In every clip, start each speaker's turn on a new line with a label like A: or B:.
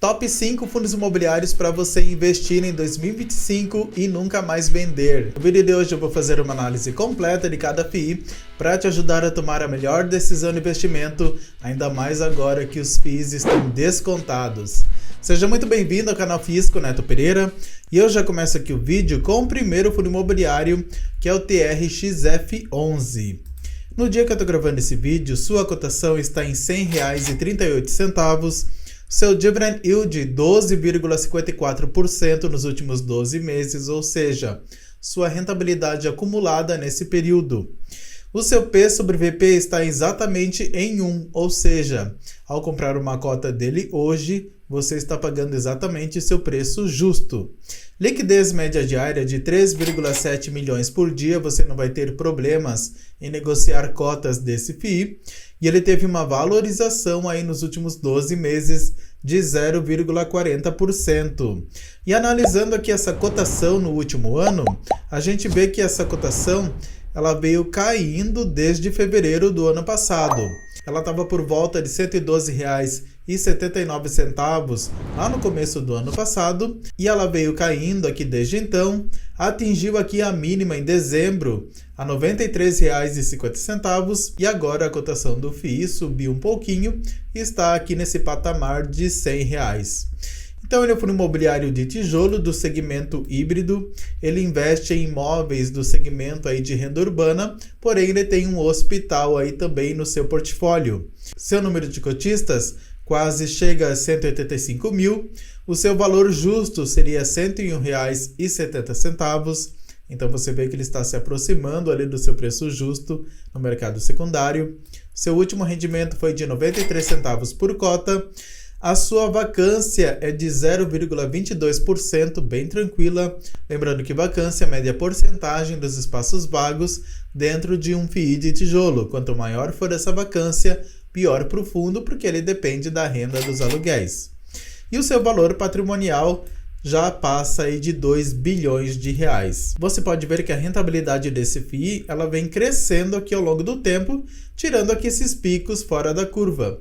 A: Top 5 fundos imobiliários para você investir em 2025 e nunca mais vender. No vídeo de hoje eu vou fazer uma análise completa de cada FII para te ajudar a tomar a melhor decisão de investimento, ainda mais agora que os FIIs estão descontados. Seja muito bem-vindo ao canal FIIs com Neto Pereira e eu já começo aqui o vídeo com o primeiro fundo imobiliário, que é o TRXF11. No dia que eu estou gravando esse vídeo, sua cotação está em R$ 100,38, seu dividend yield 12,54% nos últimos 12 meses, ou seja, sua rentabilidade acumulada nesse período. O seu P sobre VP está exatamente em 1, ou seja, ao comprar uma cota dele hoje, você está pagando exatamente seu preço justo. Liquidez média diária de 3,7 milhões por dia, você não vai ter problemas em negociar cotas desse FII. E ele teve uma valorização aí nos últimos 12 meses de 0,40%. E analisando aqui essa cotação no último ano, a gente vê que essa cotação ela veio caindo desde fevereiro do ano passado. Ela estava por volta de R$ 112,79 lá no começo do ano passado e ela veio caindo aqui desde então, atingiu aqui a mínima em dezembro a R$ 93,50 e agora a cotação do FII subiu um pouquinho e está aqui nesse patamar de R$ 100. Então ele é um fundo imobiliário de tijolo do segmento híbrido, ele investe em imóveis do segmento aí de renda urbana, porém ele tem um hospital aí também no seu portfólio. Seu número de cotistas quase chega a 185 mil, o seu valor justo seria R$ 101,70, então você vê que ele está se aproximando ali do seu preço justo no mercado secundário. Seu último rendimento foi de 93 centavos por cota. A sua vacância é de 0,22%, bem tranquila. Lembrando que vacância mede a porcentagem dos espaços vagos dentro de um FII de tijolo. Quanto maior for essa vacância, pior para o fundo, porque ele depende da renda dos aluguéis. E o seu valor patrimonial já passa aí de 2 bilhões de reais. Você pode ver que a rentabilidade desse FII ela vem crescendo aqui ao longo do tempo, tirando aqui esses picos fora da curva.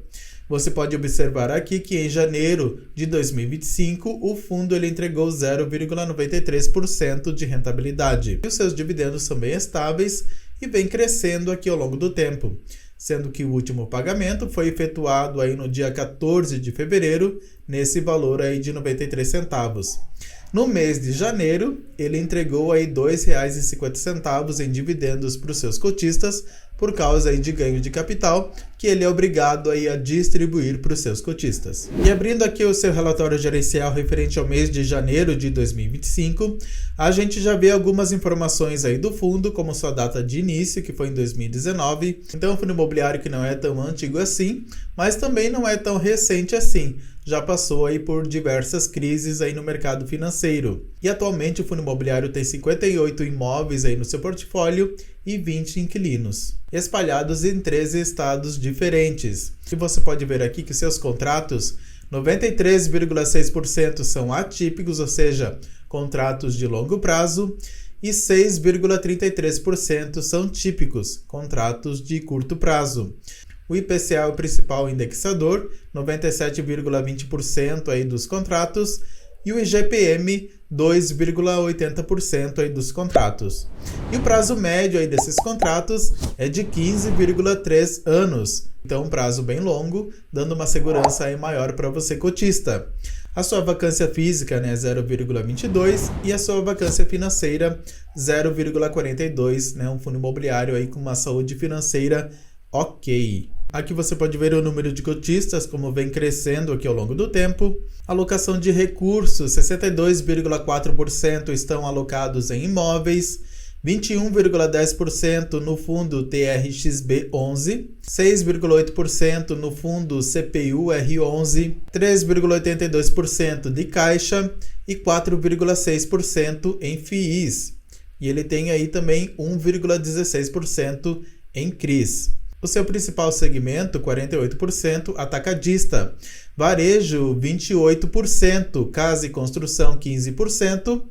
A: Você pode observar aqui que em janeiro de 2025 o fundo ele entregou 0,93% de rentabilidade. E os seus dividendos são bem estáveis e vem crescendo aqui ao longo do tempo, sendo que o último pagamento foi efetuado aí no dia 14 de fevereiro, nesse valor aí de 93 centavos. No mês de janeiro, ele entregou aí R$ 2,50 em dividendos para os seus cotistas, por causa aí de ganho de capital, que ele é obrigado aí a distribuir para os seus cotistas. E abrindo aqui o seu relatório gerencial referente ao mês de janeiro de 2025, a gente já vê algumas informações aí do fundo, como sua data de início, que foi em 2019. Então, é um fundo imobiliário que não é tão antigo assim, mas também não é tão recente assim. Já passou aí por diversas crises aí no mercado financeiro. E atualmente o fundo imobiliário tem 58 imóveis aí no seu portfólio e 20 inquilinos, espalhados em 13 estados diferentes. E você pode ver aqui que seus contratos, 93,6% são atípicos, ou seja, contratos de longo prazo, e 6,33% são típicos, contratos de curto prazo. O IPCA é o principal indexador, 97,20% aí dos contratos, e o IGPM, 2,80% aí dos contratos. E o prazo médio aí desses contratos é de 15,3 anos, então um prazo bem longo, dando uma segurança aí maior para você cotista. A sua vacância física é 0,22 e a sua vacância financeira 0,42, um fundo imobiliário aí com uma saúde financeira ok. Aqui você pode ver o número de cotistas, como vem crescendo aqui ao longo do tempo. Alocação de recursos, 62,4% estão alocados em imóveis, 21,10% no fundo TRXB11, 6,8% no fundo CPUR11, 3,82% de caixa e 4,6% em FIIs. E ele tem aí também 1,16% em CRIs. O seu principal segmento, 48%, atacadista. Varejo, 28%. Casa e construção, 15%.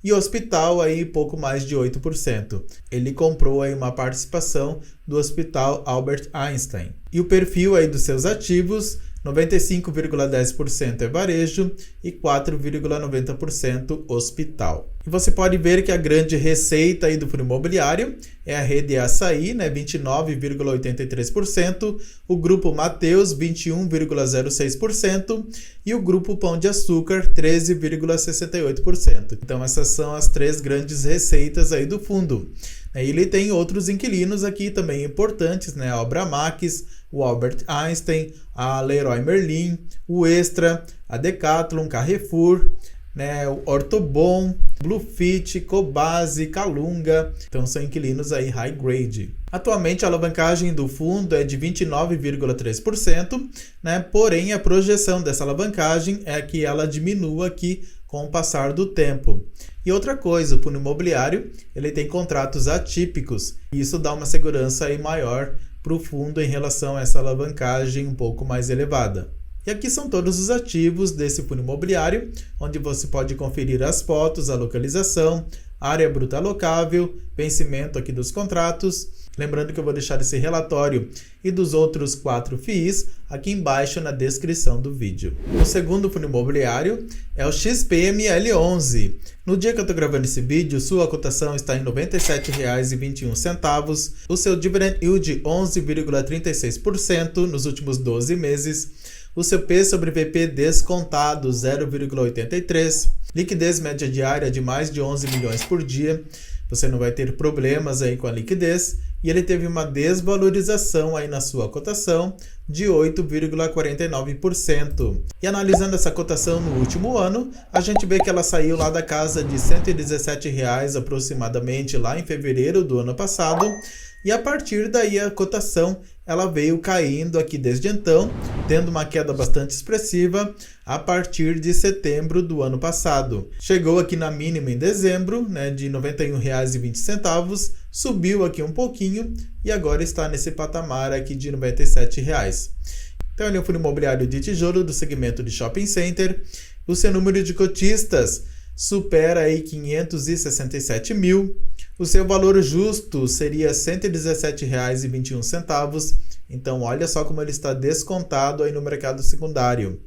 A: E hospital, aí pouco mais de 8%. Ele comprou aí uma participação do Hospital Albert Einstein. E o perfil aí dos seus ativos, 95,10% é varejo e 4,90% hospital. E você pode ver que a grande receita aí do fundo imobiliário é a Rede Açaí, né, 29,83%, o Grupo Mateus, 21,06% e o Grupo Pão de Açúcar, 13,68%. Então essas são as três grandes receitas aí do fundo. Ele tem outros inquilinos aqui também importantes, né, a Obra Max, o Albert Einstein, a Leroy Merlin, o Extra, a Decathlon, Carrefour, né, o Ortobon, Bluefit, Cobasi, Calunga. Então são inquilinos aí high grade. Atualmente a alavancagem do fundo é de 29,3%, né? Porém a projeção dessa alavancagem é que ela diminua aqui com o passar do tempo. E outra coisa, o fundo imobiliário ele tem contratos atípicos e isso dá uma segurança aí maior para o fundo em relação a essa alavancagem um pouco mais elevada. E aqui são todos os ativos desse fundo imobiliário, onde você pode conferir as fotos, a localização, área bruta alocável, vencimento aqui dos contratos. Lembrando que eu vou deixar esse relatório e dos outros 4 FIIs aqui embaixo na descrição do vídeo. O segundo fundo imobiliário é o XPML11. No dia que eu estou gravando esse vídeo, sua cotação está em R$ 97,21. O seu dividend yield 11,36% nos últimos 12 meses. O seu P sobre VP descontado 0,83. Liquidez média diária de mais de 11 milhões por dia. Você não vai ter problemas aí com a liquidez. E ele teve uma desvalorização aí na sua cotação de 8,49%. E analisando essa cotação no último ano, a gente vê que ela saiu lá da casa de R$ 117 aproximadamente lá em fevereiro do ano passado. E a partir daí a cotação ela veio caindo aqui desde então, tendo uma queda bastante expressiva a partir de setembro do ano passado. Chegou aqui na mínima em dezembro, né, de R$ 91,20, subiu aqui um pouquinho e agora está nesse patamar aqui de R$ 97. Então ele é um fundo imobiliário de tijolo do segmento de shopping center. O seu número de cotistas supera aí 567 mil. O seu valor justo seria R$ 117,21. Então, olha só como ele está descontado aí no mercado secundário.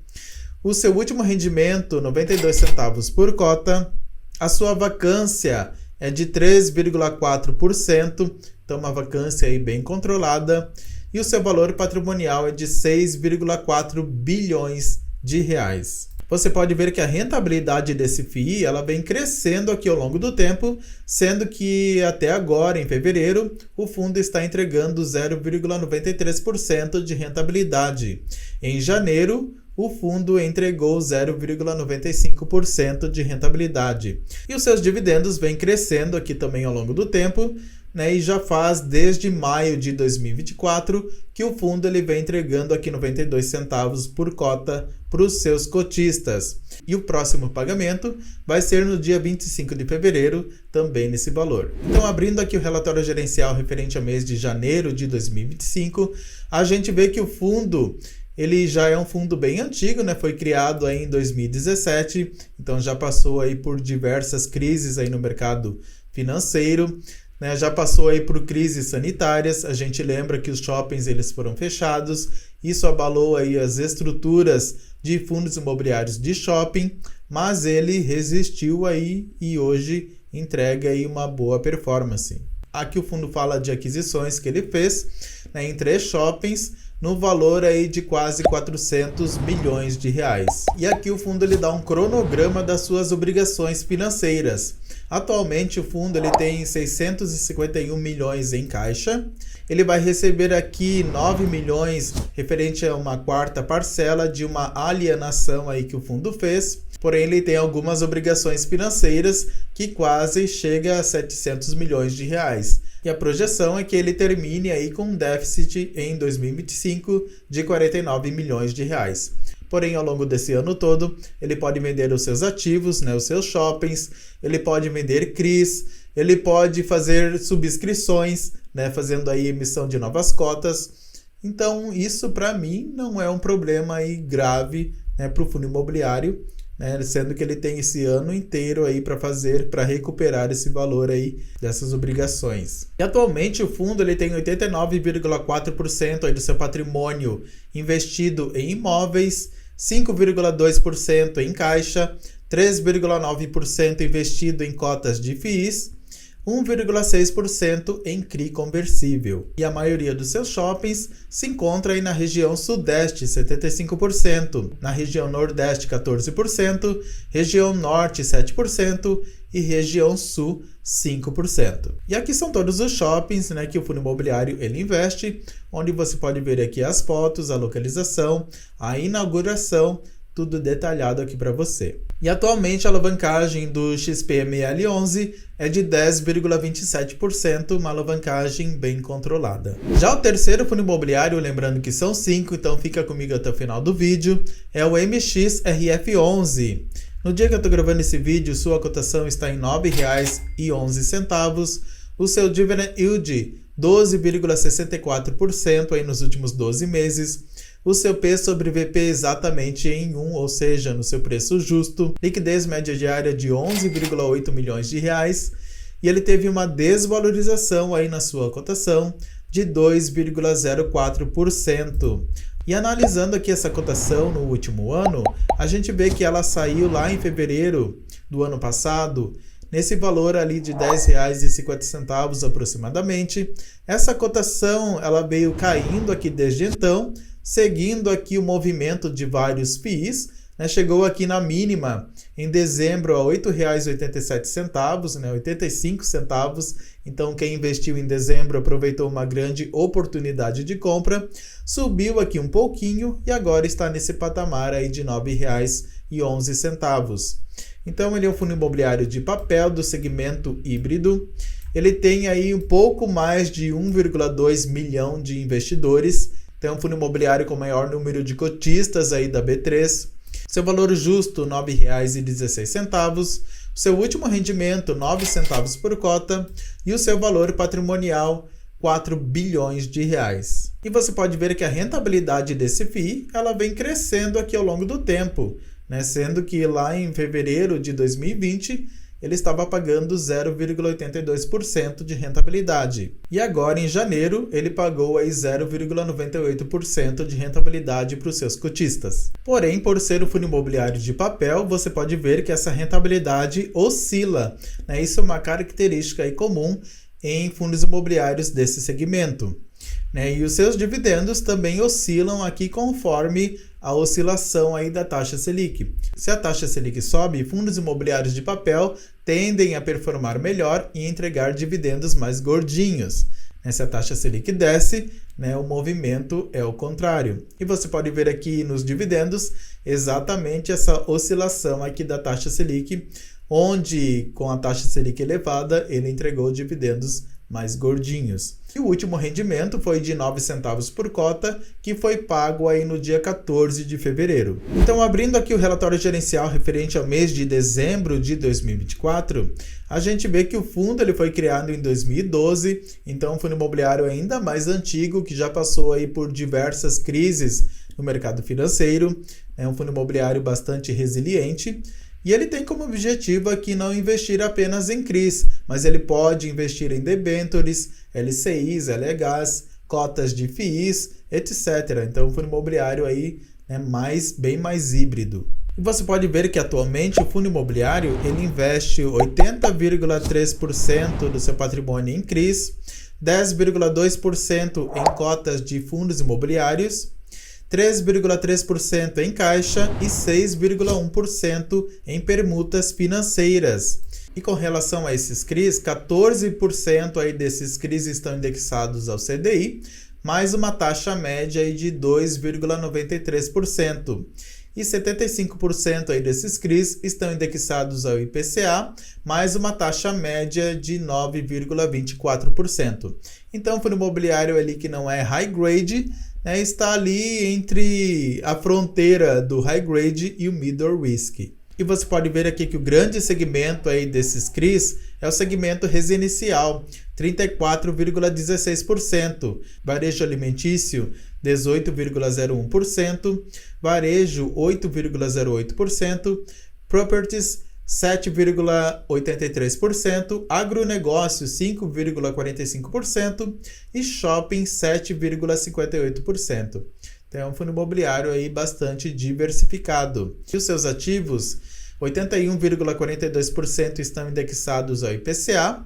A: O seu último rendimento, 92 centavos por cota. A sua vacância é de 3,4%. Então, uma vacância aí bem controlada. E o seu valor patrimonial é de 6,4 bilhões de reais. Você pode ver que a rentabilidade desse FII ela vem crescendo aqui ao longo do tempo, sendo que até agora, em fevereiro, o fundo está entregando 0,93% de rentabilidade. Em janeiro, o fundo entregou 0,95% de rentabilidade. E os seus dividendos vêm crescendo aqui também ao longo do tempo, né, e já faz desde maio de 2024 que o fundo ele vem entregando aqui 92 centavos por cota para os seus cotistas. E o próximo pagamento vai ser no dia 25 de fevereiro, também nesse valor. Então, abrindo aqui o relatório gerencial referente ao mês de janeiro de 2025, a gente vê que o fundo ele já é um fundo bem antigo, né? Foi criado aí em 2017, então já passou aí por diversas crises aí no mercado financeiro. Né, já passou aí por crises sanitárias. A gente lembra que os shoppings eles foram fechados, isso abalou aí as estruturas de fundos imobiliários de shopping, mas ele resistiu aí e hoje entrega aí uma boa performance. Aqui o fundo fala de aquisições que ele fez, né, em 3 shoppings, no valor aí de quase 400 milhões de reais. E aqui o fundo ele dá um cronograma das suas obrigações financeiras. Atualmente o fundo ele tem 651 milhões em caixa. Ele vai receber aqui 9 milhões referente a uma 4ª parcela de uma alienação aí que o fundo fez. Porém, ele tem algumas obrigações financeiras que quase chega a 700 milhões de reais. E a projeção é que ele termine aí com um déficit em 2025 de 49 milhões de reais. Porém, ao longo desse ano todo, ele pode vender os seus ativos, né, os seus shoppings, ele pode vender CRIs, ele pode fazer subscrições, né, fazendo aí emissão de novas cotas. Então, isso para mim não é um problema aí grave, né, para o fundo imobiliário. né, sendo que ele tem esse ano inteiro aí para recuperar esse valor aí dessas obrigações. E atualmente o fundo ele tem 89,4% aí do seu patrimônio investido em imóveis, 5,2% em caixa, 3,9% investido em cotas de FIIs, 1,6% em CRI conversível. E a maioria dos seus shoppings se encontra aí na região sudeste, 75%, na região nordeste, 14%, região norte, 7% e região sul, 5%. E aqui são todos os shoppings, né, que o fundo imobiliário ele investe, onde você pode ver aqui as fotos, a localização, a inauguração, tudo detalhado aqui para você. E atualmente a alavancagem do XPML11 é de 10,27%, uma alavancagem bem controlada. Já o terceiro fundo imobiliário, lembrando que são 5, então fica comigo até o final do vídeo, é o MXRF11. No dia que eu estou gravando esse vídeo, sua cotação está em R$ 9,11, o seu dividend yield 12,64% aí nos últimos 12 meses, o seu P sobre VP exatamente em 1, ou seja, no seu preço justo, liquidez média diária de 11,8 milhões de reais, e ele teve uma desvalorização aí na sua cotação de 2,04%. E analisando aqui essa cotação no último ano, a gente vê que ela saiu lá em fevereiro do ano passado, nesse valor ali de R$ 10,50 aproximadamente. Essa cotação ela veio caindo aqui desde então, seguindo aqui o movimento de vários FIIs, né, chegou aqui na mínima em dezembro a R$ 8,87, né, 85 centavos. Então quem investiu em dezembro aproveitou uma grande oportunidade de compra, subiu aqui um pouquinho e agora está nesse patamar aí de R$ 9,11. Então ele é um fundo imobiliário de papel do segmento híbrido. Ele tem aí um pouco mais de 1,2 milhão de investidores. Tem um fundo imobiliário com o maior número de cotistas aí da B3. Seu valor justo, R$ 9,16. O seu último rendimento, 9 centavos por cota. E o seu valor patrimonial, 4 bilhões de reais. E você pode ver que a rentabilidade desse FII, ela vem crescendo aqui ao longo do tempo, né? Sendo que lá em fevereiro de 2020, ele estava pagando 0,82% de rentabilidade. E agora, em janeiro, ele pagou aí 0,98% de rentabilidade para os seus cotistas. Porém, por ser um fundo imobiliário de papel, você pode ver que essa rentabilidade oscila, né? Isso é uma característica aí comum em fundos imobiliários desse segmento, né? E os seus dividendos também oscilam aqui conforme a oscilação aí da taxa Selic. Se a taxa Selic sobe, fundos imobiliários de papel tendem a performar melhor e entregar dividendos mais gordinhos. Se a taxa Selic desce, né, o movimento é o contrário. E você pode ver aqui nos dividendos exatamente essa oscilação aqui da taxa Selic, onde com a taxa Selic elevada ele entregou dividendos mais gordinhos. E o último rendimento foi de 9 centavos por cota, que foi pago aí no dia 14 de fevereiro. Então, abrindo aqui o relatório gerencial referente ao mês de dezembro de 2024, a gente vê que o fundo ele foi criado em 2012, então um fundo imobiliário ainda mais antigo, que já passou aí por diversas crises no mercado financeiro, é um fundo imobiliário bastante resiliente. E ele tem como objetivo aqui não investir apenas em CRIs, mas ele pode investir em debêntures, LCIs, LHs, cotas de FIIs, etc. Então, o fundo imobiliário aí é bem mais híbrido. E você pode ver que atualmente o fundo imobiliário ele investe 80,3% do seu patrimônio em CRIs, 10,2% em cotas de fundos imobiliários, 3,3% em caixa e 6,1% em permutas financeiras. E com relação a esses CRIs, 14% aí desses CRIs estão indexados ao CDI, mais uma taxa média aí de 2,93%. E 75% aí desses CRIs estão indexados ao IPCA, mais uma taxa média de 9,24%. Então, o fundo imobiliário ali que não é high grade, né, está ali entre a fronteira do high grade e o middle risk. E você pode ver aqui que o grande segmento aí desses CRIs é o segmento residencial, 34,16%, varejo alimentício, 18,01%, varejo, 8,08%, properties 7,83%, agronegócio 5,45% e shopping 7,58%. Então é um fundo imobiliário aí bastante diversificado. E os seus ativos, 81,42% estão indexados ao IPCA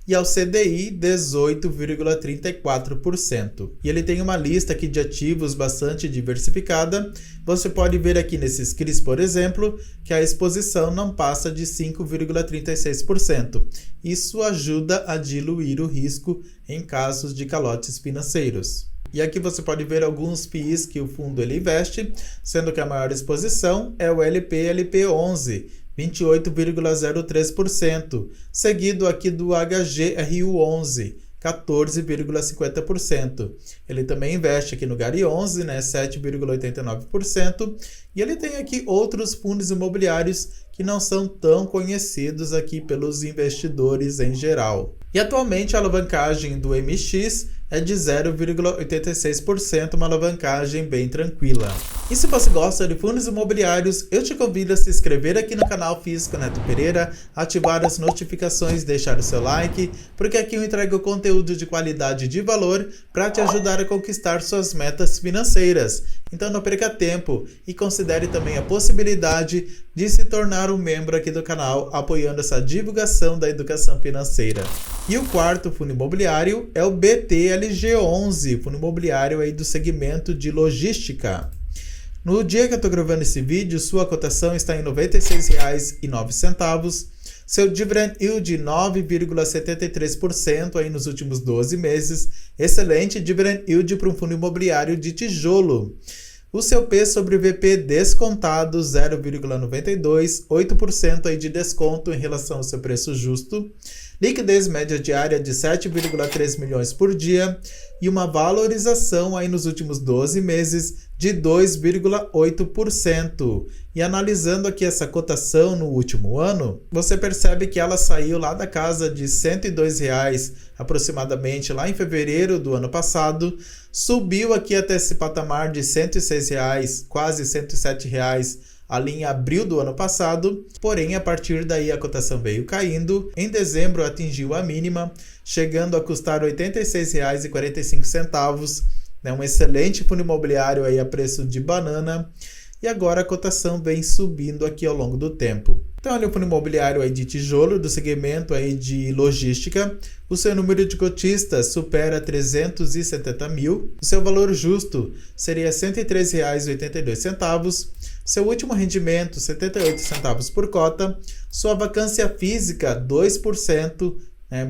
A: e ao CDI 18,34%. E ele tem uma lista aqui de ativos bastante diversificada. Você pode ver aqui nesses CRIs, por exemplo, que a exposição não passa de 5,36%. Isso ajuda a diluir o risco em casos de calotes financeiros. E aqui você pode ver alguns FIIs que o fundo ele investe, sendo que a maior exposição é o LP11, 28,03%, seguido aqui do HGRU11, 14,50%. Ele também investe aqui no GARI11, 7,89%, e ele tem aqui outros fundos imobiliários que não são tão conhecidos aqui pelos investidores em geral. E atualmente a alavancagem do MX é de 0,86%, uma alavancagem bem tranquila. E se você gosta de fundos imobiliários, eu te convido a se inscrever aqui no canal FIIs com Neto Pereira, ativar as notificações, deixar o seu like, porque aqui eu entrego conteúdo de qualidade e de valor para te ajudar a conquistar suas metas financeiras. Então não perca tempo e considere também a possibilidade de se tornar um membro aqui do canal, apoiando essa divulgação da educação financeira. E o quarto fundo imobiliário é o BTLG11, fundo imobiliário aí do segmento de logística. No dia que eu estou gravando esse vídeo, sua cotação está em R$ 96,09. Seu dividend yield 9,73% aí nos últimos 12 meses. Excelente dividend yield para um fundo imobiliário de tijolo. O seu P sobre VP descontado 0,92, 8% aí de desconto em relação ao seu preço justo. Liquidez média diária de 7,3 milhões por dia e uma valorização aí nos últimos 12 meses de 2,8%. E analisando aqui essa cotação no último ano, você percebe que ela saiu lá da casa de R$ 102 aproximadamente lá em fevereiro do ano passado, subiu aqui até esse patamar de R$ 106, quase R$ 107 ali em abril do ano passado, porém a partir daí a cotação veio caindo. Em dezembro atingiu a mínima, chegando a custar R$ 86,45, um excelente fundo imobiliário aí a preço de banana, e agora a cotação vem subindo aqui ao longo do tempo. Então olha o fundo imobiliário aí de tijolo do segmento aí de logística, o seu número de cotistas supera 370 mil, o seu valor justo seria R$ 103,82, seu último rendimento 78 centavos por cota, sua vacância física 2%,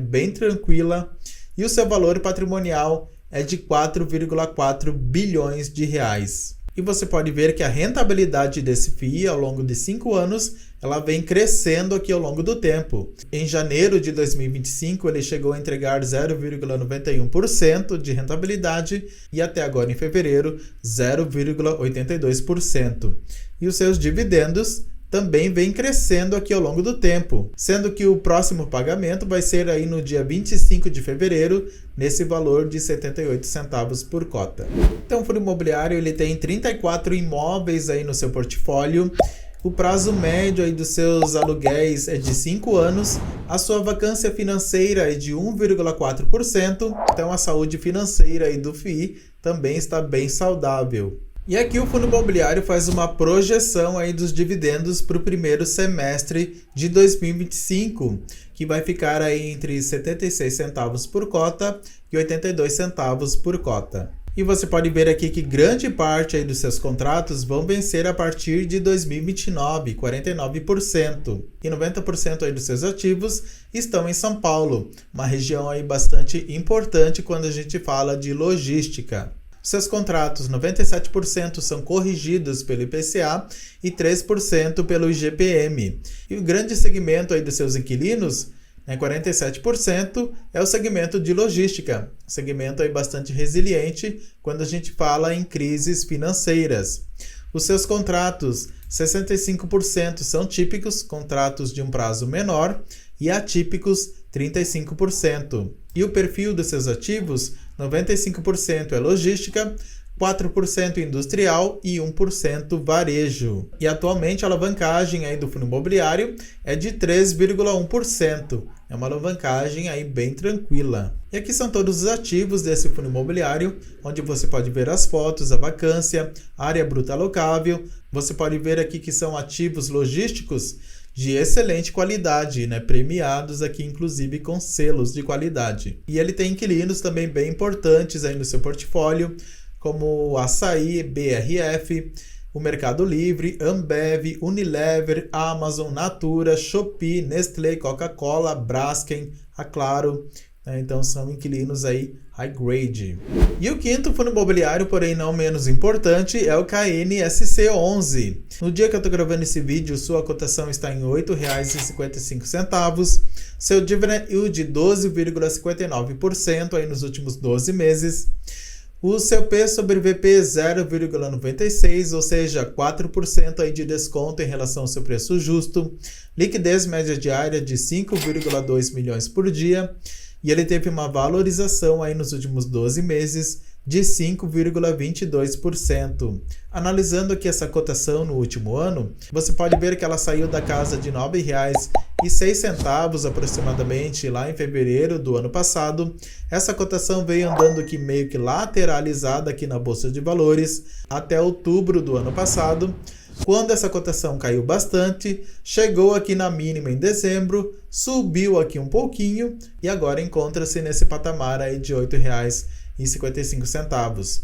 A: bem tranquila, e o seu valor patrimonial é de 4,4 bilhões de reais. E você pode ver que a rentabilidade desse FII ao longo de 5 anos, ela vem crescendo aqui ao longo do tempo. Em janeiro de 2025, ele chegou a entregar 0,91% de rentabilidade e até agora em fevereiro, 0,82%. E os seus dividendos também vem crescendo aqui ao longo do tempo, sendo que o próximo pagamento vai ser aí no dia 25 de fevereiro, nesse valor de 78 centavos por cota. Então o fundo imobiliário ele tem 34 imóveis aí no seu portfólio, o prazo médio aí dos seus aluguéis é de 5 anos, a sua vacância financeira é de 1,4%, então a saúde financeira aí do FII também está bem saudável. E aqui o fundo imobiliário faz uma projeção aí dos dividendos para o primeiro semestre de 2025, que vai ficar aí entre 76 centavos por cota e 82 centavos por cota. E você pode ver aqui que grande parte aí dos seus contratos vão vencer a partir de 2029, 49%. E 90% aí dos seus ativos estão em São Paulo, uma região aí bastante importante quando a gente fala de logística. Seus contratos, 97% são corrigidos pelo IPCA e 3% pelo IGPM. E o grande segmento aí dos seus inquilinos, 47%, é o segmento de logística, segmento aí bastante resiliente quando a gente fala em crises financeiras. Os seus contratos, 65% são típicos, contratos de um prazo menor, e atípicos, 35%. E o perfil dos seus ativos, 95% é logística, 4% industrial e 1% varejo. E atualmente a alavancagem aí do fundo imobiliário é de 3,1%. É uma alavancagem aí bem tranquila. E aqui são todos os ativos desse fundo imobiliário, onde você pode ver as fotos, a vacância, área bruta alocável. Você pode ver aqui que são ativos logísticos de excelente qualidade, né? Premiados aqui inclusive com selos de qualidade. E ele tem inquilinos também bem importantes aí no seu portfólio, como Açaí, BRF, o Mercado Livre, Ambev, Unilever, Amazon, Natura, Shopee, Nestlé, Coca-Cola, Braskem, a Claro. Então são inquilinos aí high grade. E o quinto fundo imobiliário, porém não menos importante, é o KNSC11. No dia que eu estou gravando esse vídeo, sua cotação está em R$ 8,55. Seu dividend yield de 12,59% aí nos últimos 12 meses. O seu P sobre VP 0,96, ou seja, 4% aí de desconto em relação ao seu preço justo. Liquidez média diária de 5,2 milhões por dia. E ele teve uma valorização aí nos últimos 12 meses de 5,22%. Analisando aqui essa cotação no último ano, você pode ver que ela saiu da casa de R$ 9,06 aproximadamente lá em fevereiro do ano passado. Essa cotação veio andando aqui meio que lateralizada aqui na Bolsa de Valores até outubro do ano passado. Quando essa cotação caiu bastante, chegou aqui na mínima em dezembro, subiu aqui um pouquinho e agora encontra-se nesse patamar aí de R$ 8,55.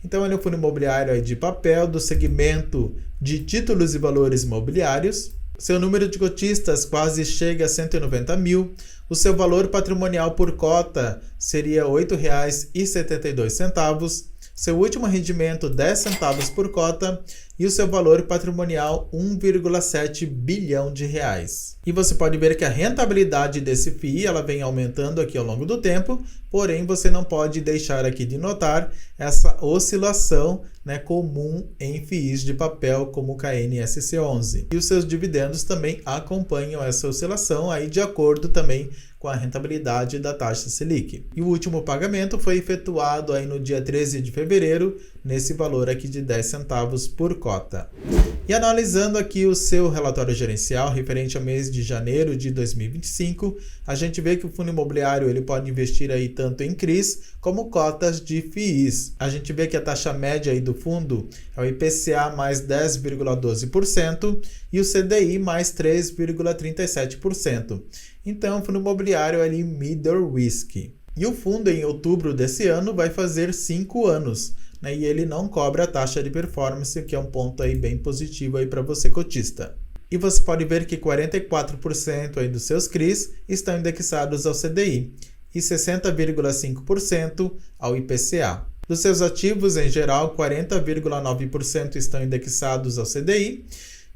A: Então ele é um fundo imobiliário aí de papel do segmento de títulos e valores imobiliários. Seu número de cotistas quase chega a 190 mil. O seu valor patrimonial por cota seria R$ 8,72. Seu último rendimento 10 centavos por cota e o seu valor patrimonial 1,7 bilhão de reais. E você pode ver que a rentabilidade desse FII ela vem aumentando aqui ao longo do tempo, porém você não pode deixar aqui de notar essa oscilação, né, comum em FIIs de papel como o KNSC11. E os seus dividendos também acompanham essa oscilação aí de acordo também com a rentabilidade da taxa Selic. E o último pagamento foi efetuado aí no dia 13 de fevereiro, nesse valor aqui de 10 centavos por cota. E analisando aqui o seu relatório gerencial referente ao mês de janeiro de 2025, a gente vê que o fundo imobiliário ele pode investir aí tanto em CRIs como cotas de FIIs. A gente vê que a taxa média aí do fundo é o IPCA mais 10,12% e o CDI mais 3,37%. Então, o fundo imobiliário é ali middle risk. E o fundo, em outubro desse ano, vai fazer 5 anos, né? E ele não cobra a taxa de performance, que é um ponto aí bem positivo aí para você cotista. E você pode ver que 44% aí dos seus CRIs estão indexados ao CDI e 60,5% ao IPCA. Dos seus ativos, em geral, 40,9% estão indexados ao CDI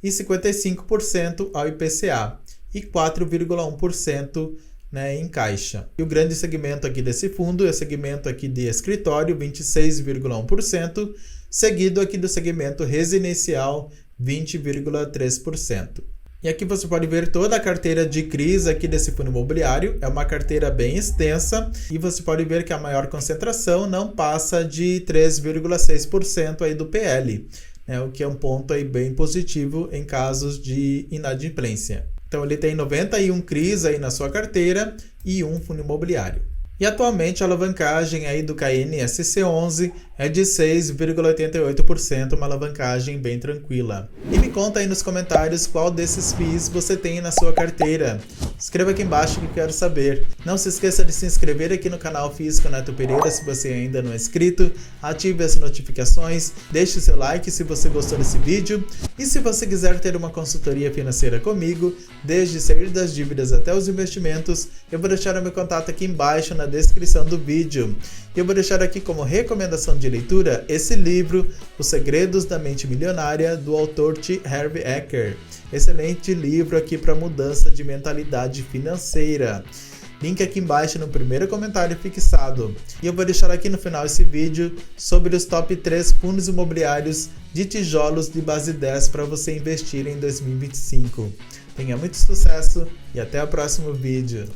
A: e 55% ao IPCA. E 4,1%, né, em caixa. E o grande segmento aqui desse fundo é o segmento aqui de escritório, 26,1%, seguido aqui do segmento residencial, 20,3%. E aqui você pode ver toda a carteira de CRIs aqui desse fundo imobiliário, é uma carteira bem extensa e você pode ver que a maior concentração não passa de 3,6% aí do PL, né, o que é um ponto aí bem positivo em casos de inadimplência. Então ele tem 91 CRIs aí na sua carteira e um fundo imobiliário. E atualmente a alavancagem aí do KNSC11 é de 6,88%, uma alavancagem bem tranquila. E me conta aí nos comentários qual desses FIIs você tem na sua carteira. Escreva aqui embaixo que eu quero saber. Não se esqueça de se inscrever aqui no canal FIIs com Neto Pereira se você ainda não é inscrito. Ative as notificações, deixe seu like se você gostou desse vídeo. E se você quiser ter uma consultoria financeira comigo, desde sair das dívidas até os investimentos, eu vou deixar o meu contato aqui embaixo na descrição do vídeo. Eu vou deixar aqui como recomendação de leitura esse livro, Os Segredos da Mente Milionária, do autor T. Harv Eker. Excelente livro aqui para mudança de mentalidade financeira. Link aqui embaixo no primeiro comentário fixado. E eu vou deixar aqui no final esse vídeo sobre os top 3 fundos imobiliários de tijolos de base 10 para você investir em 2025. Tenha muito sucesso e até o próximo vídeo.